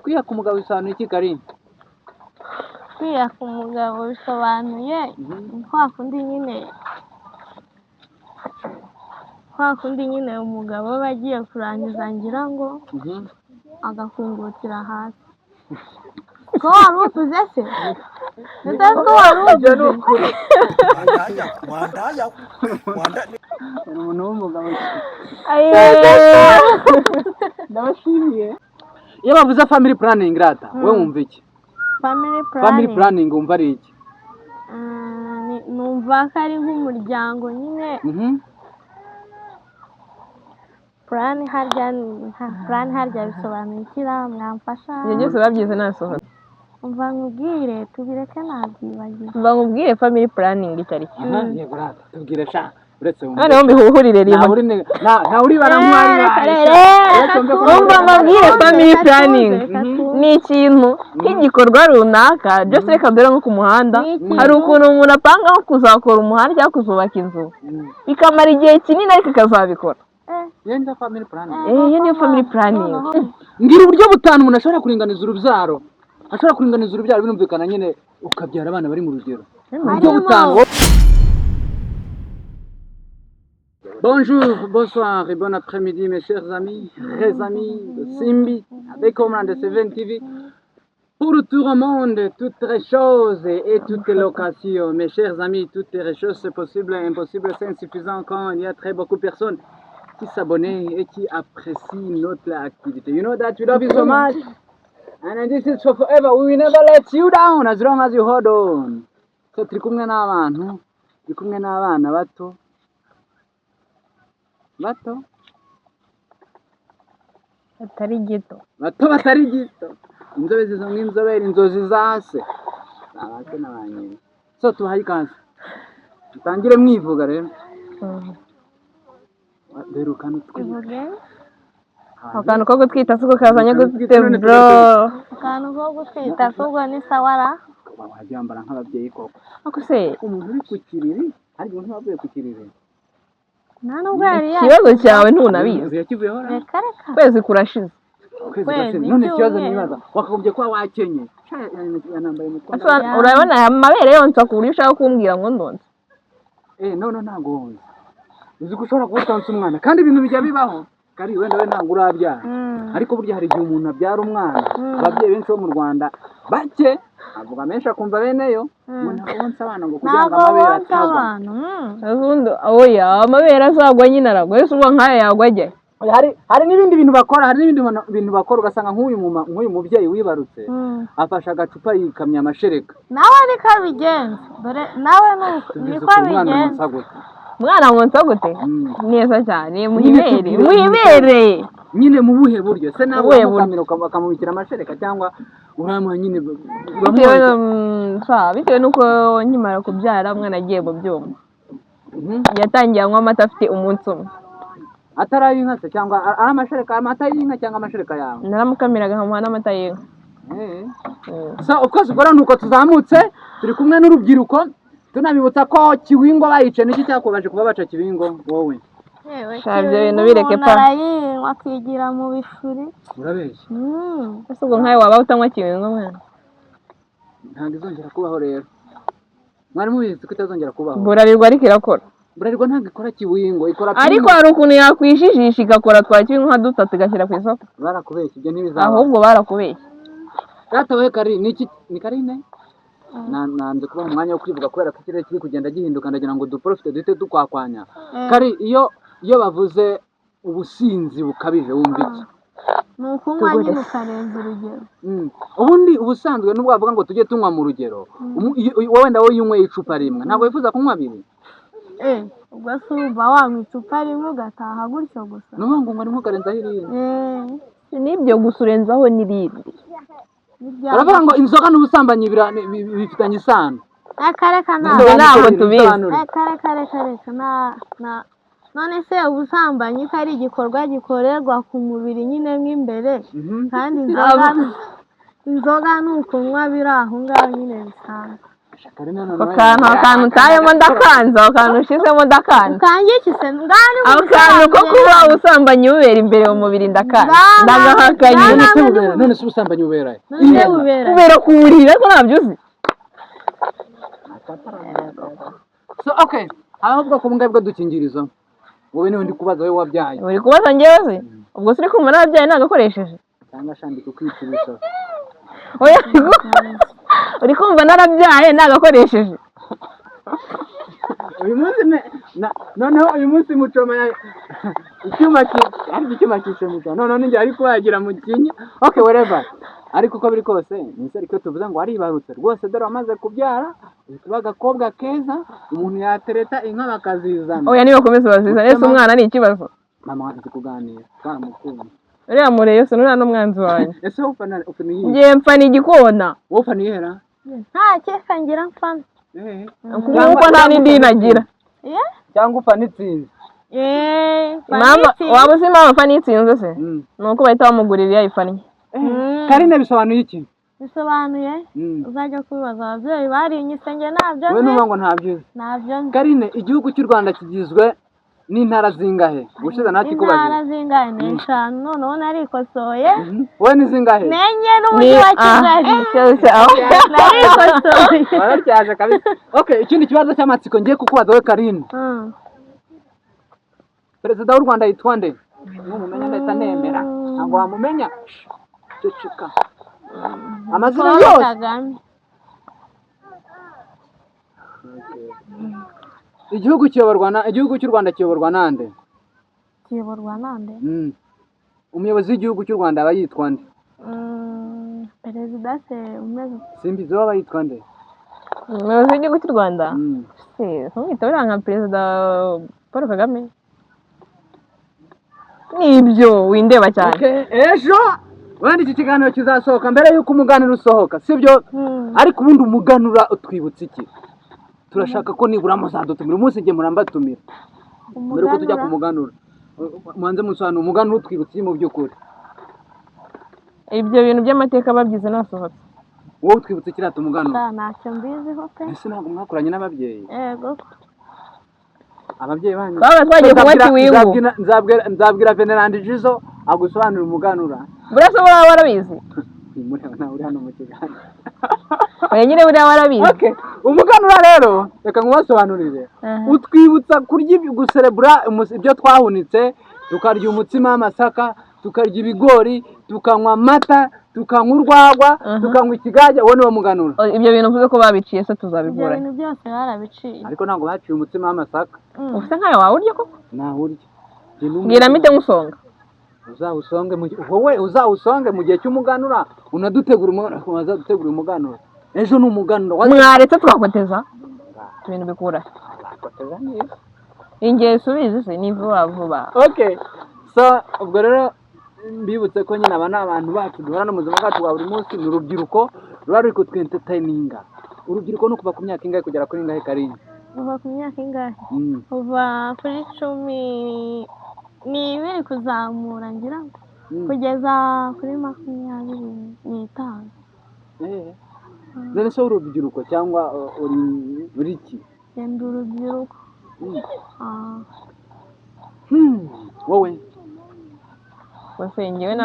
kwiyaka umugabo bisobanuye iki Karine? kwiyaka umugabo bisobanuye kwa kundi nyine umugabo aba agiye kurangiza ngira ngo agafungukira hasi. Ko wari uvuze se? Ese ko wari uvuze? Umuntu w'umugabo ndabashimiye. iyo bavuze family planning rata we wumva iki? Family planning wumva ari iki? numva ko ari nk'umuryango nyine. Plan harya bisobanuye iki mwamfasha? Ibyo byose babyize nasohora. Umva nkubwire tubireke nabyibagiwe. Umva nkubwire family planning icyo ari cyo. Yego rata tubwire sha uretse noneho mbihuhurire rimwe. nta uri baramwari. Umva nkubwire family planning ni ikintu nk'igikorwa runaka just reka dore nko ku muhanda hari ukuntu umuntu apanga nko kuzakora umuhanda cyangwa kuzubaka inzu bikamara igihe kinini ariko akazabikora. Iyo niyo family planning. Iyo niyo family planning. Ngira uburyo butanu umuntu ashobora kuringaniza urubyaro. Ashobora kuringaniza urubyaro binumvikana nyine ukabyara abana bari mu rugero. Uburyo butanu. Bonjour, bonsoir et bon après-midi mes chers amis, très amis de Simbi, avec Omran de Seven TV. Pour tout le monde, toutes les choses et toutes les locations. Mes chers amis, toutes les choses, c'est possible, impossible, c'est insuffisant quand il y a très beaucoup de personnes qui s'abonnent et qui apprécient notre activité. You know that we love you so much. And this is for forever. We will never let you down as long as you hold on. So turi kumwe n'abantu, turi kumwe n'abana bato. Batari gito. Batari gito. Inzobe zizo nk'inzobere, inzozi zase. Nabase n'abanyine. So tuhaye ikaze. Tutangire mwivuga rero. Derukana twivuge. Akantu ko gutwita suko kazanye gute bro. Akantu ko gutwita suko ni sawara. Wajyambara nk'ababyeyi koko. Ako se umuntu uri ku kiriri, ari umuntu wavuye ku kiriri. Nubwo yari ikibazo cyawe ntunabizi. Yakivuyeho ra. Kwezi kurashize. None ikibazo nibaza wakagombye kuba wakenye. Yanambaye mutwara. Urabona aya mabere yonsa ku buryo ushaka kumbwira ngo ndonse. No ntago wonse. Uzi ko ushobora kubutansa umwana kandi ibintu bijya bibaho. Kari wenda we ntabwo urabyara. Ariko burya hari igihe umuntu abyara umwana. Ababyeyi benshi bo mu Rwanda bake avuga menshi akumva beneyo. Umuntu abonsa abana ngo kugira ngo amabere atagwa. Azundo oya amabere azagwa nyine aragwa. Yesu uba nkaya yagwa ajye. Hari n'ibindi bintu bakora, ugasanga nk'uyu mubyeyi wibarutse afasha agacupa yikamya amashereka. Nawe ni kabigenza. Dore nawe ni ko bigenza. Mwana nkonsa gute? Neza cyane muhibere. Nyine mu buhe buryo se nawe ukamira bakamubikira amashereka cyangwa uramuha nyine bitewe nuko nkimara kubyara mwana agiye mu byuma. Yatangiye anywa amata afite umunsi umwe. Atarayi inka se cyangwa ari amashereka amata y'inka cyangwa amashereka yawe? Naramukamiraga nkamuha n'amata y'inka. So ukoze ubwo nuko tuzamutse turi kumwe n'urubyiruko tunabibutsa ko Kiwingo bayice niki cyakobaje kuba baca Kiwingo wowe. Shavye ibintu bireke pa. Narayinywa kwigira mu bifuri. Urabeshya. Ese ubwo nkaye waba utanywa Kiwingo mwana? Ntabwo izongera kubaho rero. Mwari mubizi ko itazongera kubaho. Burarirwa ariko irakora. Burarirwa ntabwo ikora Kiwingo ikora. Ariko hari ukuntu yakwijijisha igakora twa Kiwingo nka dutatu igashyira ku isoko. Barakubeshya ibyo ntibizaba. Ahubwo barakubeshya. Ratawe kari ni Karine? Nanze kuba umwanya wo kwivuga kubera ko ikirere kiri kugenda gihinduka ndagira ngo duprofite duhite dukwakwanya. Kari iyo bavuze ubusinzi bukabije wumva iki? Nukunywa nyine ukarenza urugero. Ubundi ubusanzwe nubwo bavuga ngo tujye tunywa mu rugero. Wowe ndawo yunyweye icupa rimwe ntabwo wifuza kunywa abiri. Ubwo se uba wanywa icupa rimwe ugataha gutyo gusa. Nuvuga ngo rimwe ukarenzaho irindi. Nibyo gusa urenzaho n'irindi. Baravuga ngo inzoga n'ubusambanyi bifitanye isano. Akareka ntabwo tubizi. None se ubusambanyi ko ari igikorwa gikorerwa ku mubiri nyine mw'imbere kandi inzoga nukunywa biri aho ngaho nyine bisanzwe. akantu utayemo ndakanza akantu ushizemo ndakanza ukangikise ngani ako kantu ko kuba ubusambanyi bubera imbere mu mubiri ndagahakanye none se ubusambanyi bubera ubera ku buriri ariko ntabyo uzi so okay ahubwo ko mbwa dukingirizo wowe niwe ndi kubaza wowe wabyaye uri kubaza njyewe se ubwo siri kumva n'ababyaye nagakoresheje cyangwa shandika kwitubisa oya uri kumva narabyaye nagakoresheje uyu munsi noneho uyu munsi mucoma icyuma kishemuka noneho ninjye ariko wagira mu kinya okay whatever ariko uko biri kose nise ariko tuvuze ngo aribarutse rwose dore amaze kubyara tuba agakobwa keza umuntu yatereta inka bakazizana oya niba komeza bazizana ese umwana ni ikibazo mama waje kuganira twaramukunda uriya mureyo se nuriya n'umwanzi wanjye ese ufana ngiye mfana igikona wowe ufana ihera nta cyefa ngira mfana kuko nta n'indi nagira cyangwa ufana itsinzi mama waba uzi mama mfana itsinze se nuko bahita bamugurira iyo ayifannye Karine bisobanuye iki bisobanuye uzajya kubibaza ababyeyi barinyise njye ntabyo we numva ngo ntabyo Karine igihugu cy'u Rwanda kigizwe n'intara zingahe ubushize nakikubaje intara zingahe ni 5 noneho narikosoye wowe ni zingahe menye n'umujyi wa Kigali narikosoye baracyaje kabisa okay ikindi kibazo cy'amatsiko ngiye kukubaza we Karine Perezida w'u Rwanda yitwa nde mumenya ndahita nemera ntabwo wamumenya ceceka amazina yose igihugu cy'u Rwanda kiyoborwa nande umuyobozi w'igihugu cy'u Rwanda aba yitwa nde perezida se umeze simbizi waba yitwa nde umuyobozi w'igihugu cy'u Rwanda ntumwita uriya nka perezida Paul Kagame nibyo windeba cyane ejo wenda iki kiganiro kizasohoka mbere y'uko umuganura usohoka sibyo ariko ubundi umuganura utwibutse iki turashaka ko nibura muzadutumira umunsi ngiye murambatumira mbere ko tujya kumuganura mwanze musobanura umuganura utwibutse mu by'ukuri ibyo bintu by'amateka babyize nasohotse wowe utwibutse kirata umuganura ntacyo mbiziho pe ese ntabwo mwakoranye n'ababyeyi yego ababyeyi banyu baba twagiye kubati wingu nzabwira Venerandi Jizo agusobanurira umuganura burasa baba warabizi uri hano mu kiganiro oya nyine buriya warabizi okay umuganura rero reka nkubasobanurire utwibutsa kurya guserebura ibyo twahunitse tukarya umutsima w'amasaka tukarya ibigori tukanywa amata tukanywa urwagwa tukanywa ikigage wowe niwo muganura ibyo bintu uvuze ko babiciye se tuzabigura ibintu byose barabiciye ariko ntabwo baciye umutsima w'amasaka ufite nkayo wawurya koko nawurya mbwira mite nkusonga uzawusonge mu gihe cy'umuganura unadutegura umuganura ejo ni umuganura mwaretse twakoteza ibintu bikura ingeso ubizi se ni vuba vuba okay so ubwo rero mbibutse ko nyine aba ni abantu bacu duhorana mu buzima bwacu bwa buri munsi ni urubyiruko ruba ruri kutwentertaininga urubyiruko ni ukuva ku myaka ingahe kugera kuri ingahe Karine kuva ku myaka ingahe kuva kuri 12 kuzamura ngira kugeza kuri 25 none se urubyiruko cyangwa uri iki ndi urubyiruko wowe wese ngewe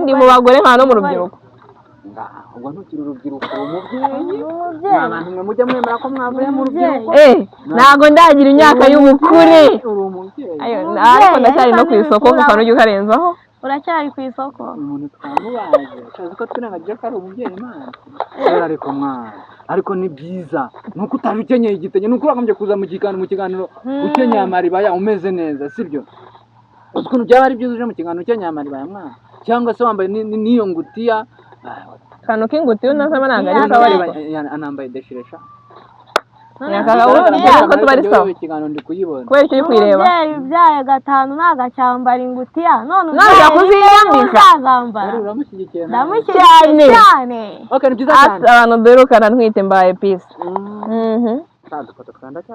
ndi mu bagore nta no mu rubyiruko ubwo ntukiri urubyiruko umubyeyi abantu mwe mujya mwemera ko mwavuye mu rubyiruko ntago ndagira imyaka y'ubukure uri umubyeyi ariko ndacyari no ku isoko kuko n'ujya ukarenzaho uracyari ku isoko umuntu twamubaje ukazi ko twirengagije ko ari umubyeyi Imana ariko mwana ariko ni byiza nuko utaje ukenyeye igitenge nuko uragombye kuza mu kiganiro ukenyeye amaribaya umeze neza sibyo ukuntu byaba ari byiza uje mu kiganiro ukenyeye amaribaya mwana cyangwa se wambaye n'iyo ngutiya kantu k'ingutiya unasaba ntabwo ari sawa ariko anambaye deshiresha ko tuba ari sawa ikiganiro ndi kuyibona kubera icyo uri kuyireba umubyeyi ubyaye gatanu nagacyambara ingutiya none ntabwo kuziyambika uramushyigikiye ndamushyigikiye cyane okay ni byiza cyane abantu duherukana ntwite mbaye peace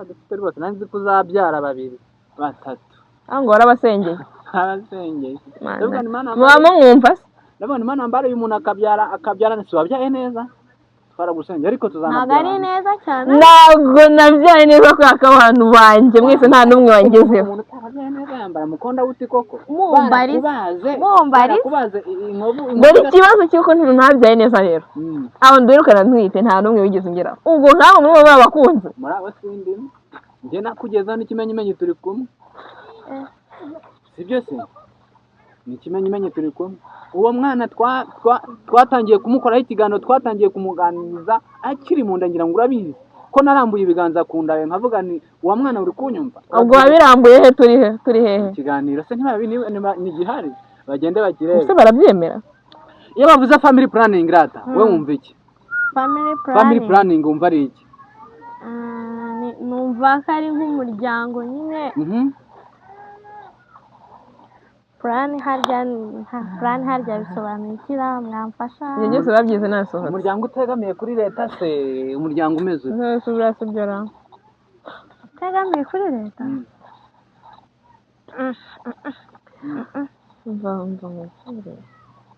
dufite rwose nanjye kuzabyara 2 3 ngo warabasengeye abasengeye muba mwumva se ndabona Imana mbare umuntu akabyara nese wabyaye neza twaragusengera ariko ntabwo tuzanabyara ari neza cyane ntabwo nabyaye neza kubera ko abantu banjye mwese nta n'umwe wangezeho. umuntu utarabyaye neza yambara mukonda wuti koko Mumbarize. barakubaze inkovu dore ikibazo cy'uko ntabyaye neza rero abo ndwirukana ntwite nta n'umwe wigeze ungeraho ubwo ntabwo muri bo babakunze muri abo sindimo njye nakugezaho n'ikimenyimenyi turi kumwe sibyo se ni ikimenyimenyi turi kumwe uwo mwana twatangiye kumukoraho ikiganiro twatangiye kumuganiriza akiri mu nda ngira ngo urabizi ko narambuye ibiganza ku nda nkavuga ni uwo mwana uri kunyumva ubwo wabirambuye he turi hehe ikiganiro se ni gihari bagende bakirebe ese barabyemera iyo bavuze family planning rata we wumva iki family planning wumva ari iki numva ko ari nk'umuryango nyine plan harya bisobanuye ikira mwamfasha ibyo byose babyize nasohotse umuryango utegamiye kuri leta se umuryango umeze ntose urasubyora utegamiye kuri leta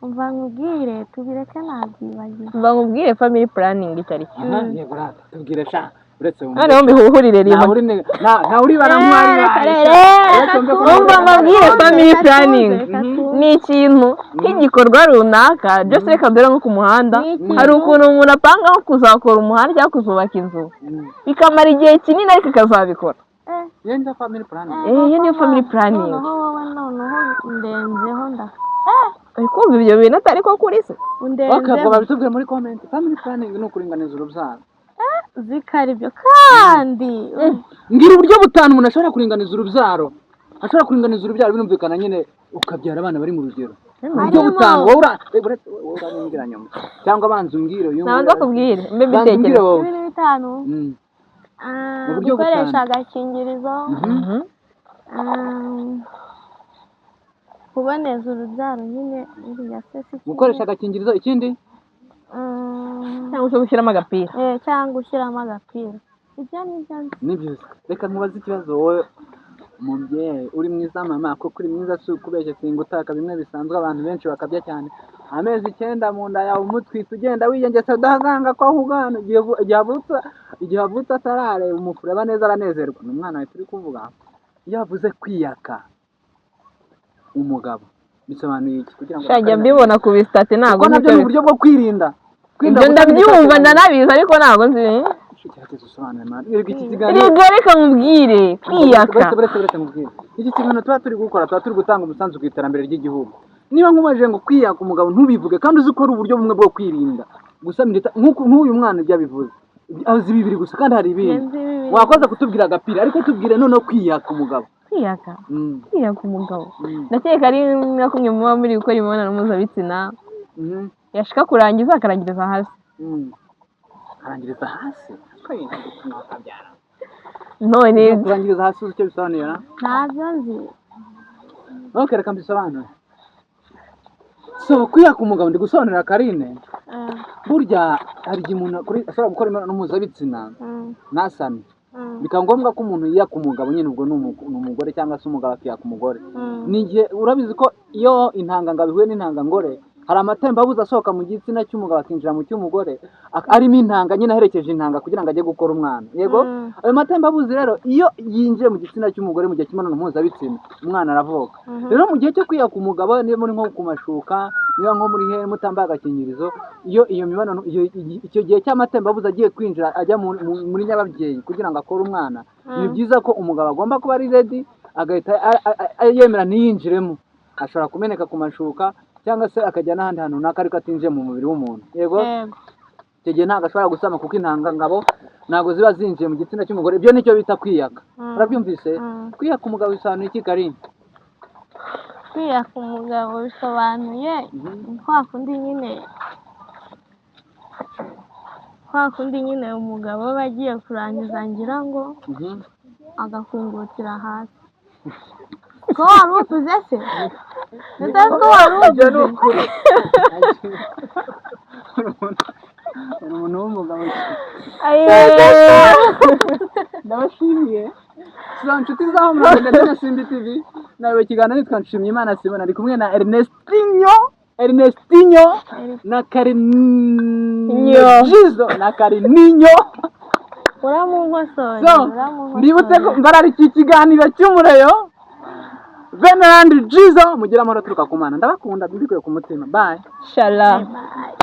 umva nkubwire tubireke ntabyibagiwe mva nkubwire family planning icyo ari cyo yego rata tubwire sha uretse noneho mbihuhurire rimwe nta uri baramwari umva mbabwire family planning ni ikintu nk'igikorwa runaka byose reka mbere nko ku muhanda hari ukuntu umuntu apanga nko kuzakora umuhanda cyangwa kuzubaka inzu bikamara igihe kinini ariko akazabikora iyo niyo family planning iyo niyo family planning noneho ndenzeho uri kumva ibyo bintu atari ko kuri se bakabwa babitubwire muri comment family planning ni ukuringaniza urubyaro zikari byo kandi ngira uburyo butanu umuntu ashobora kuringaniza urubyaro ashobora kuringaniza urubyaro binumvikana nyine ukabyara abana bari mu rugero uburyo butanu wowe uranyumvira nyuma cyangwa abanza umbwire nabanza kubwire mbe mbitekereza ibintu bitanu gukoresha agakingirizo kuboneza urubyaro nyine gukoresha agakingirizo ikindi cyangwa se gushyiramo agapira cyangwa ushyiramo agapira ibyo ni byo reka nkubaze ikibazo wowe umubyeyi uri mwiza mama kuko uri mwiza si ukubeshya singutaka bimwe bisanzwe abantu benshi bakabya cyane amezi 9 mu nda yawe umutwite ugenda wiyengesa udahaganga ko ahugana igihe avutse atarareba umufureba neza aranezerwa ni umwana we turi kuvuga iyo avuze kwiyaka umugabo bisobanuye iki kugira ngo shajya mbibona ku bistate ntago nabyo ni uburyo bwo kwirinda ibyo ndabyumva ndanabizi ariko ntago nzi reka nkubwire kwiyaka iki kintu tuba turi gukora tuba turi gutanga umusanzu ku iterambere ry'igihugu niba nkubajije ngo kwiyaka umugabo ntubivuge kandi uzi ko ari uburyo bumwe bwo kwirinda gusa nk'uyu mwana ibyo abivuze azi bibiri gusa kandi hari ibindi wakoze kutubwira agapira ariko tubwire noneho kwiyaka umugabo kwiyaka umugabo ndakeka ari nka kumwe muba muri gukora imibonano mpuzabitsina yashika kurangiza akarangiriza hasi arangiriza hasi none kurangiriza hasi uzi icyo bisobanuye ntabyo nzi ok reka mbisobanure so kwiyaka umugabo ndi gusobanurira Karine burya hari igihe umuntu ashobora gukora imibonano mpuzabitsina ntasame bikaba ngombwa ko umuntu yiyaka umugabo nyine ubwo ni umugore cyangwa se umugabo akiyaka umugore ni igihe urabizi ko iyo intangangabo ihuye n'intangangore hari amatembabuzi asohoka mu gitsina cy'umugabo akinjira mu cy'umugore arimo intanga nyine aherekeje intanga kugira ngo ajye gukora umwana yego ayo matembabuzi rero iyo yinjiye mu gitsina cy'umugore mu gihe cy'imibonano mpuzabitsina umwana aravuka rero mu gihe cyo kwiyaka umugabo niba muri nko ku mashuka niba nko muri hehe mutambaye agakingirizo iyo mibonano icyo gihe cy'amatembabuzi agiye kwinjira ajya muri nyababyeyi kugira ngo akore umwana ni byiza ko umugabo agomba kuba ari ready agahita yemera ntiyinjiremo ashobora kumeneka ku mashuka cyangwa se akajya n'ahandi hantu runaka ariko atinjiye mu mubiri w'umuntu yego icyo gihe ntabwo ashobora gusama kuko intangangabo ntabwo ziba zinjiye mu gitsina cy'umugore ibyo nicyo bita kwiyaka urabyumvise kwiyaka umugabo bisobanuye iki Karine kwiyaka umugabo bisobanuye kwa kundi nyine umugabo aba agiye kurangiza ngira ngo agakungukira hasi ko wari utuze se ndetse ko wari utuze umuntu w'umugabo ndabashimiye sura inshuti zaho mu Rwanda na Simbi TV nawe ikiganiro nitwa Nshimiyimana Simona ari kumwe na Ernestinho na Karine Jizo na Karininyo. uramunkosoye So ndibutse ko mbarariki ikiganiro cy'umureyo Venerand Jizo mugira amahoro turuka ku Mana ndabakunda mbikuye ku mutima bye shalom. bye